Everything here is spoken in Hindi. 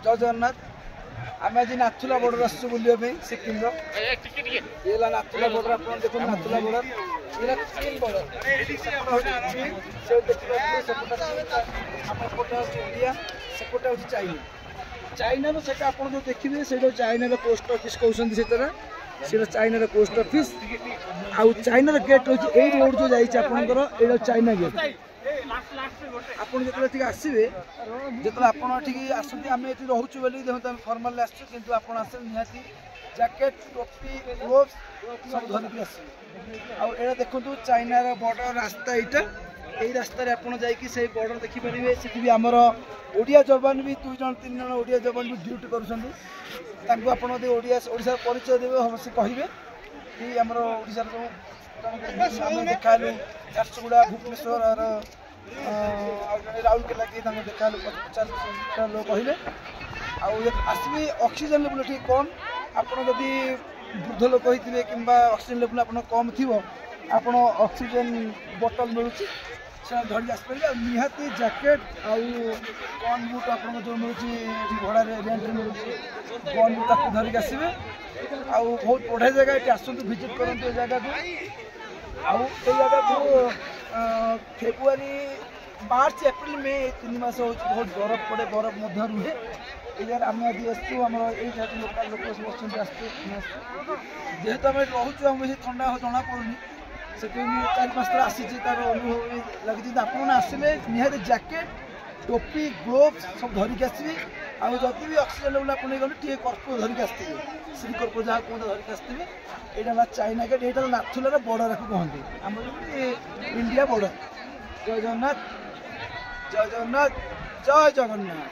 जय जगन्नाथ आम आज नाथुला बॉर्डर आसु बुलाई सिक्किम ये नाथुला बॉर्डर आप देखो नाथुला बॉर्डर ये चीन बॉर्डर इंडिया सेपटे हूँ चाइना चाइना से आप जो देखिए से चाइना पोस्ट ऑफिस कहते से चाइना पोस्ट ऑफिस आउ चाइना गेट रही यही रोड जो जापर ये चाइना गेट आप जो आसवे जो आप आसती आम ये रोचु बोली देखो फर्माल आसु कि आप निहाती जैकेट टोपी ग्लोव्स सब धरिकी आस देखो चाइनार बॉर्डर रास्ता यहाँ यही रास्तार आप बॉर्डर देखिपारे से आमर ओडिया जवान भी 2 जन 3 जन ओडिया जवान भी ड्यूटी करोड़िया परिचय देवे हम से कहे कि आमर ओडार सब देखा झारसुगुड़ा भुवनेश्वर और राउरकेला की देखा 50 लोग कहले आसबे ऑक्सीजन लेवल ठीक कम आपड़ जदि वृद्ध लोक होते कि ऑक्सीजन लेवल आप कम थी आप ऑक्सीजन बोतल मिलूँ से धरिक आसपारे निहाती जैकेट गन बुट आप जो मिलूँ भड़ा रेंट मिलूँ गन बुट धरिक आसवे बहुत बढ़िया जगह ये आसतु भिजिट करूँ जगह को जगह को फेब्रुआरी मार्च एप्रिल मे 3 मास हो बहुत बरफ पड़े बरफ रुहे ये आम आज आम लोकाल लोक सब जेहेतु आम रोचु आम बेस ठंडा जना पड़ूनी से 4-5 थर आसी तार अनुभव लगी आप आसले निहाती जैकेट टोपी ग्लोव्स सब धरिक आसवे आदि भी ऑक्सीजन लेवल आप गले कर्पूर धरिक आसते श्री कर्पूर जहाँ कहते धरिक आसते यहाँ चाइना गेट यहाँ नाथुलार बॉर्डर को कहते आम इंडिया बॉर्डर जय जगन्नाथ जय जगन्नाथ जय जगन्नाथ।